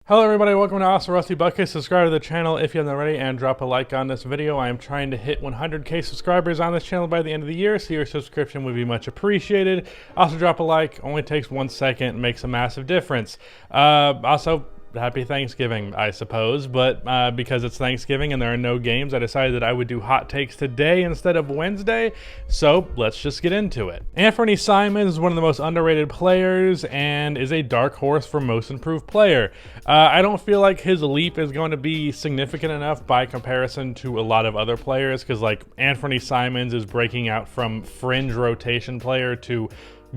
Hello everybody, welcome to Awesome Rusty Bucket. Subscribe to the channel if you haven't already and drop a like on this video. I am trying to hit 100k subscribers on this channel by the end of the year, so your subscription would be much appreciated. Also drop a like, only takes 1 second, makes a massive difference. Also, happy Thanksgiving, I suppose, but because it's Thanksgiving and there are no games, I decided that I would do hot takes today instead of Wednesday, so let's just get into it. Anthony Simmons is one of the most underrated players and is a dark horse for most improved player. I don't feel like his leap is going to be significant enough by comparison to a lot of other players, because like Anthony Simmons is breaking out from fringe rotation player to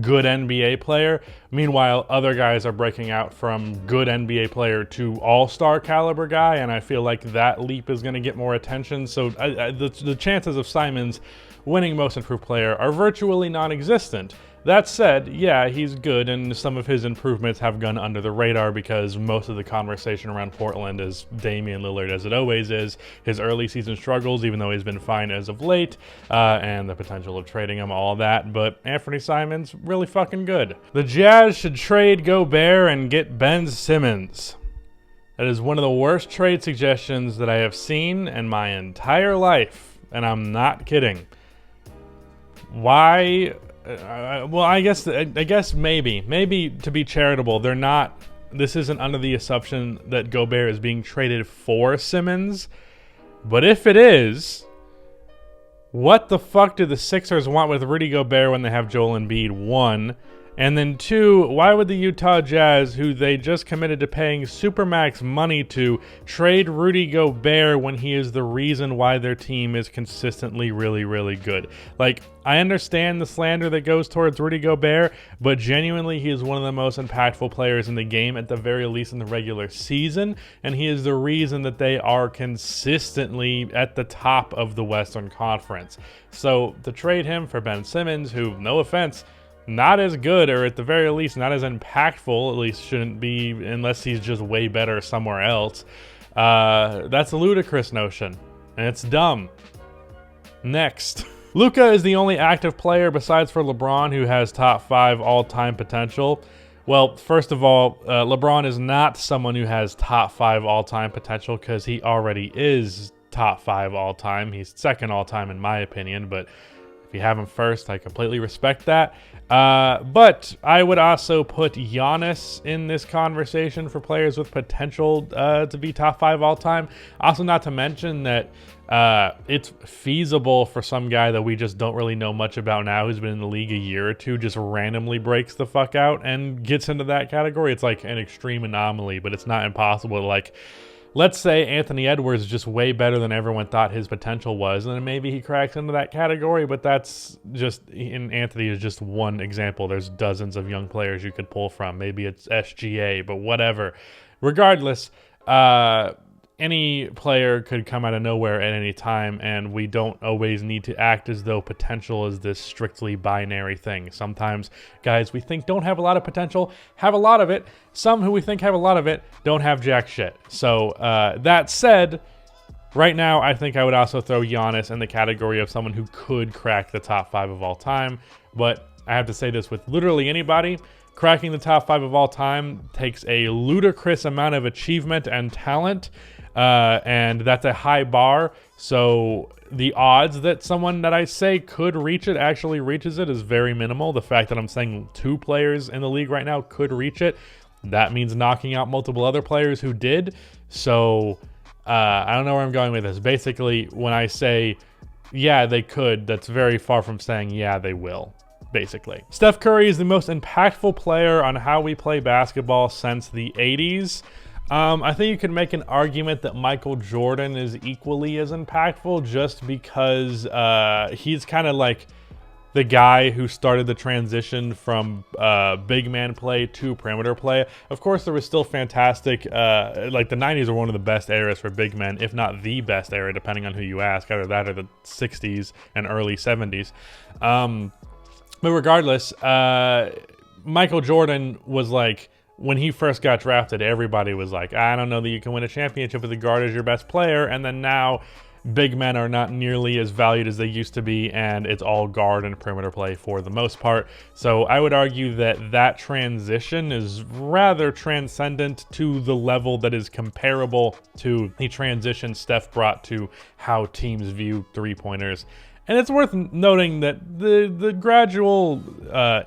good NBA player. Meanwhile, other guys are breaking out from good NBA player to all-star caliber guy, and I feel like that leap is going to get more attention. So the chances of Simmons winning most improved player are virtually non-existent. That said, yeah, he's good, and some of his improvements have gone under the radar because most of the conversation around Portland is Damian Lillard, as it always is. His early season struggles, even though he's been fine as of late, and the potential of trading him, all that. But Anthony Simmons, really fucking good. The Jazz should trade Gobert and get Ben Simmons. That is one of the worst trade suggestions that I have seen in my entire life, and I'm not kidding. Why? Well, I guess maybe to be charitable, they're not. This isn't under the assumption that Gobert is being traded for Simmons, but if it is, what the fuck do the Sixers want with Rudy Gobert when they have Joel Embiid? 1, and then 2, why would the Utah Jazz, who they just committed to paying supermax money to, trade Rudy Gobert when he is the reason why their team is consistently really, really good? Like, I understand the slander that goes towards Rudy Gobert, but genuinely he is one of the most impactful players in the game, at the very least in the regular season, and he is the reason that they are consistently at the top of the Western Conference. So to trade him for Ben Simmons, who, no offense, not as good, or at the very least not as impactful, at least shouldn't be unless he's just way better somewhere else, that's a ludicrous notion, and it's dumb. Next. Luka is the only active player besides for LeBron who has top 5 all-time potential. Well, first of all, LeBron is not someone who has top 5 all-time potential because he already is top 5 all-time. He's second all-time in my opinion, but if you have him first, I completely respect that. But I would also put Giannis in this conversation for players with potential to be top 5 all-time. Also, not to mention that it's feasible for some guy that we just don't really know much about now, who's been in the league a year or two, just randomly breaks the fuck out and gets into that category. It's like an extreme anomaly, but it's not impossible. Like, let's say Anthony Edwards is just way better than everyone thought his potential was, and then maybe he cracks into that category, but that's just, and Anthony is just one example. There's dozens of young players you could pull from. Maybe it's SGA, but whatever. Regardless, any player could come out of nowhere at any time, and we don't always need to act as though potential is this strictly binary thing. Sometimes guys we think don't have a lot of potential have a lot of it. Some who we think have a lot of it don't have jack shit. So that said, right now I think I would also throw Giannis in the category of someone who could crack the top 5 of all time. But I have to say this with literally anybody. Cracking the top 5 of all time takes a ludicrous amount of achievement and talent. And that's a high bar, so the odds that someone that I say could reach it actually reaches it is very minimal. The fact that I'm saying 2 players in the league right now could reach it, that means knocking out multiple other players who did. So I don't know where I'm going with this. Basically, when I say, yeah, they could, that's very far from saying, yeah, they will. Basically, Steph Curry is the most impactful player on how we play basketball since the 80s. I think you could make an argument that Michael Jordan is equally as impactful, just because he's kind of like the guy who started the transition from big man play to perimeter play. Of course, there was still fantastic, like the 90s are one of the best eras for big men, if not the best era, depending on who you ask, either that or the 60s and early 70s. But regardless, Michael Jordan was like, when he first got drafted, everybody was like, I don't know that you can win a championship with a guard as your best player. And then now Big men are not nearly as valued as they used to be, and it's all guard and perimeter play for the most part. So I would argue that that transition is rather transcendent to the level that is comparable to the transition Steph brought to how teams view three-pointers. And it's worth noting that the gradual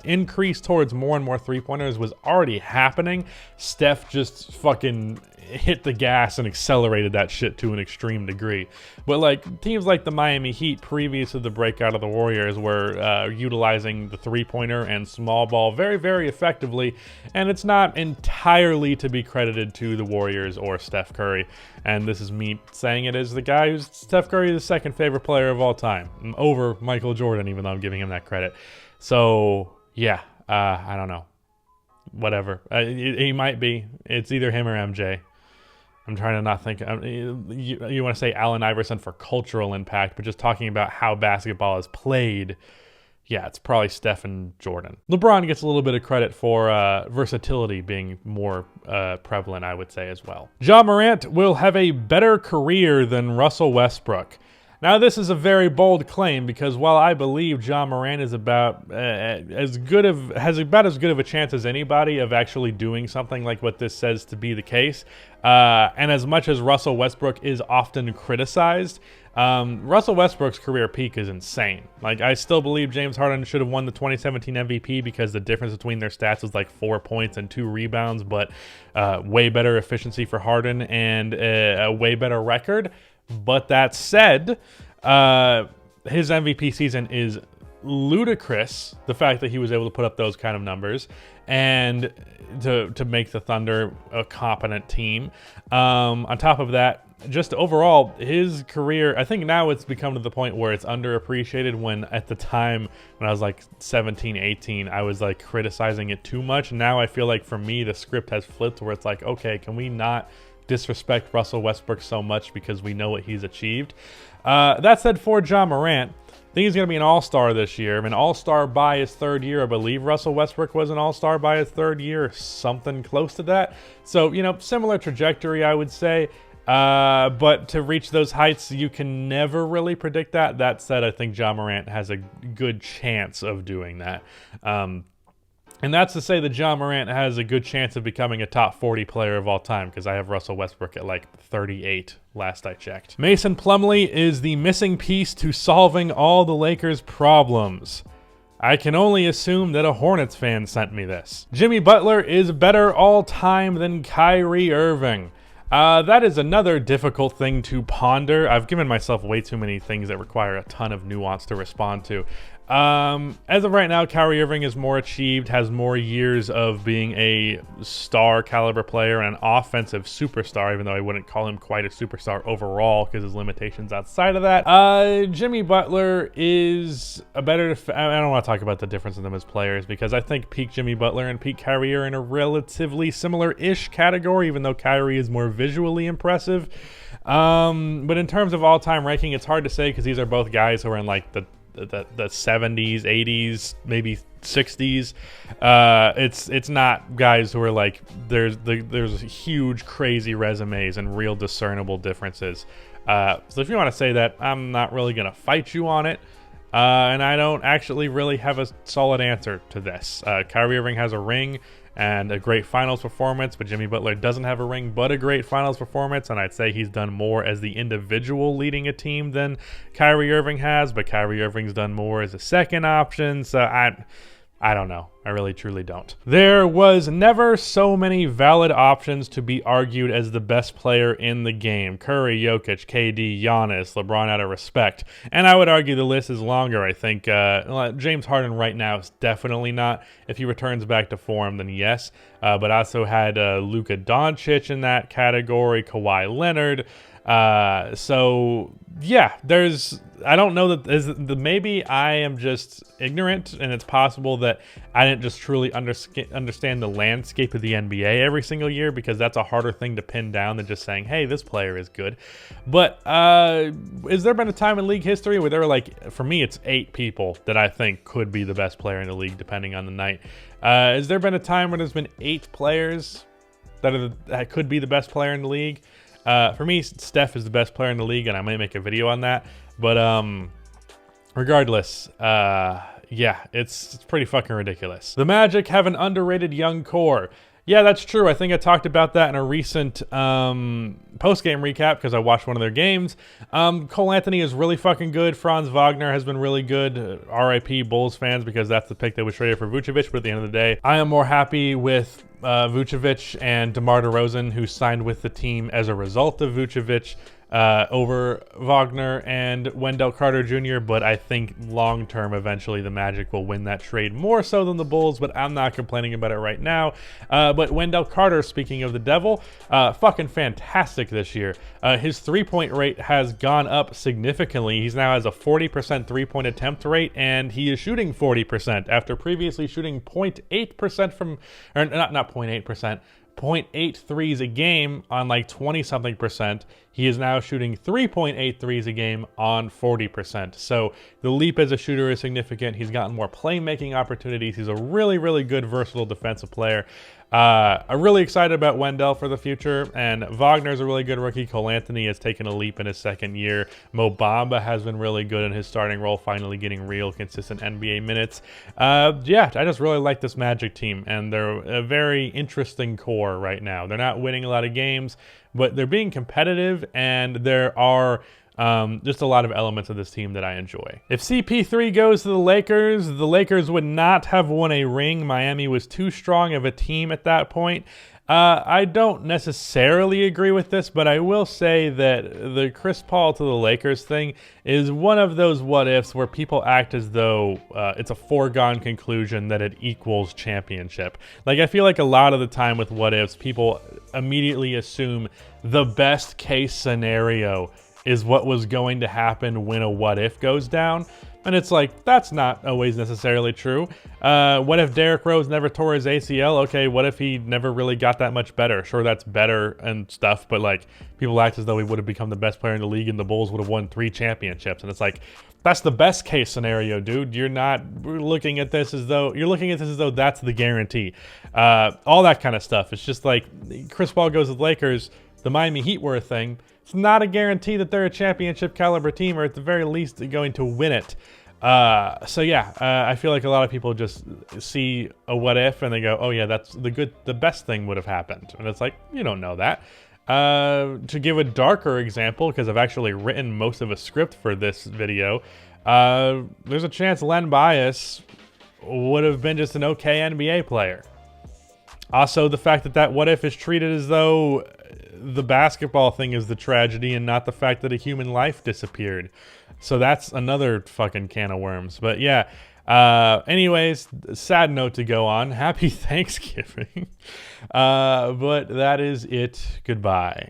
increase towards more and more three-pointers was already happening. Steph just fucking hit the gas and accelerated that shit to an extreme degree. But like teams like the Miami Heat previous to the breakout of the Warriors were utilizing the three-pointer and small ball very, very effectively, and it's not entirely to be credited to the Warriors or Steph Curry. And this is me saying it as the guy who's Steph Curry's second favorite player of all time, over Michael Jordan, even though I'm giving him that credit. So yeah, I don't know. Whatever. He might be. It's either him or MJ. I'm trying to not think. You want to say Allen Iverson for cultural impact, but just talking about how basketball is played, yeah, it's probably Steph and Jordan. LeBron gets a little bit of credit for versatility being more prevalent, I would say, as well. Ja Morant will have a better career than Russell Westbrook. Now, this is a very bold claim because while I believe Ja Morant is about as good of a chance as anybody of actually doing something like what this says to be the case, and as much as Russell Westbrook is often criticized, Russell Westbrook's career peak is insane. Like, I still believe James Harden should have won the 2017 MVP because the difference between their stats was like 4 points and 2 rebounds, but way better efficiency for Harden and a way better record. But that said, his MVP season is ludicrous, the fact that he was able to put up those kind of numbers and to make the Thunder a competent team. On top of that, just overall, his career, I think now it's become to the point where it's underappreciated, when at the time when I was like 17, 18, I was like criticizing it too much. Now I feel like for me, the script has flipped where it's like, okay, can we not disrespect Russell Westbrook so much because we know what he's achieved? That said, for Ja Morant, I think he's going to be an all-star this year. I mean, all-star by his third year. I believe Russell Westbrook was an all-star by his third year, something close to that. So, you know, similar trajectory, I would say. But to reach those heights, you can never really predict that. That said, I think Ja Morant has a good chance of doing that. And that's to say that Ja Morant has a good chance of becoming a top 40 player of all time, because I have Russell Westbrook at like 38 last I checked. Mason Plumlee is the missing piece to solving all the Lakers' problems. I can only assume that a Hornets fan sent me this. Jimmy Butler is better all time than Kyrie Irving. That is another difficult thing to ponder. I've given myself way too many things that require a ton of nuance to respond to. As of right now, Kyrie Irving is more achieved, has more years of being a star caliber player and an offensive superstar, even though I wouldn't call him quite a superstar overall because his limitations outside of that. Jimmy Butler is a better I don't want to talk about the difference in them as players, because I think peak Jimmy Butler and peak Kyrie are in a relatively similar-ish category, even though Kyrie is more visually impressive. But in terms of all-time ranking, it's hard to say because these are both guys who are in like the 70s, 80s, maybe 60s. It's not guys who are like there's huge crazy resumes and real discernible differences. So if you want to say that, I'm not really gonna fight you on it. And I don't actually really have a solid answer to this. Kyrie Irving has a ring and a great finals performance, but Jimmy Butler doesn't have a ring but a great finals performance, and I'd say he's done more as the individual leading a team than Kyrie Irving has, but Kyrie Irving's done more as a second option, so I don't know. I really truly don't. There was never so many valid options to be argued as the best player in the game. Curry, Jokic, KD, Giannis, LeBron out of respect. And I would argue the list is longer. I think James Harden right now is definitely not. If he returns back to form, then yes. But I also had Luka Doncic in that category, Kawhi Leonard. So yeah, I don't know that maybe I am just ignorant, and it's possible that I didn't just truly understand the landscape of the NBA every single year, because that's a harder thing to pin down than just saying, hey, this player is good. But has there been a time in league history where there were, like, for me, it's 8 people that I think could be the best player in the league depending on the night. Has there been a time where there's been 8 players that could be the best player in the league? For me, Steph is the best player in the league, and I might make a video on that. But regardless, yeah, it's pretty fucking ridiculous. The Magic have an underrated young core. Yeah, that's true. I think I talked about that in a recent post-game recap because I watched one of their games. Cole Anthony is really fucking good. Franz Wagner has been really good. RIP Bulls fans, because that's the pick that was traded for Vucevic. But at the end of the day, I am more happy with Vucevic and DeMar DeRozan, who signed with the team as a result of Vucevic, over Wagner and Wendell Carter Jr., but I think long-term, eventually, the Magic will win that trade more so than the Bulls, but I'm not complaining about it right now. But Wendell Carter, speaking of the Devil, fucking fantastic this year. His three-point rate has gone up significantly. He's now has a 40% three-point attempt rate, and he is shooting 40% after previously shooting 0.8% from, or not 0.8%, 0.8 threes a game on like 20-something percent. He is now shooting 3.8 threes a game on 40%. So the leap as a shooter is significant. He's gotten more playmaking opportunities. He's a really, really good, versatile defensive player. I'm really excited about Wendell for the future, and Wagner's a really good rookie. Cole Anthony has taken a leap in his second year. Mo Bamba has been really good in his starting role, finally getting real consistent NBA minutes. Yeah, I just really like this Magic team, and they're a very interesting core right now. They're not winning a lot of games, but they're being competitive, and there are just a lot of elements of this team that I enjoy. If CP3 goes to the Lakers would not have won a ring. Miami was too strong of a team at that point. I don't necessarily agree with this, but I will say that the Chris Paul to the Lakers thing is one of those what-ifs where people act as though it's a foregone conclusion that it equals championship. Like, I feel like a lot of the time with what-ifs, people immediately assume the best case scenario is what was going to happen when a what-if goes down. And it's like, that's not always necessarily true. What if Derrick Rose never tore his ACL? Okay, what if he never really got that much better? Sure, that's better and stuff, but like, people act as though he would have become the best player in the league and the Bulls would have won 3 championships. And it's like, that's the best case scenario, dude. You're not looking at this as though that's the guarantee. All that kind of stuff. It's just like, Chris Paul goes to the Lakers, the Miami Heat were a thing. It's not a guarantee that they're a championship caliber team, or at the very least going to win it. So yeah, I feel like a lot of people just see a what if and they go, oh yeah, that's the best thing would have happened. And it's like, you don't know that. To give a darker example, because I've actually written most of a script for this video, there's a chance Len Bias would have been just an okay NBA player. Also, the fact that what if is treated as though the basketball thing is the tragedy and not the fact that a human life disappeared. So that's another fucking can of worms. But yeah, anyways, sad note to go on. Happy Thanksgiving. But that is it. Goodbye.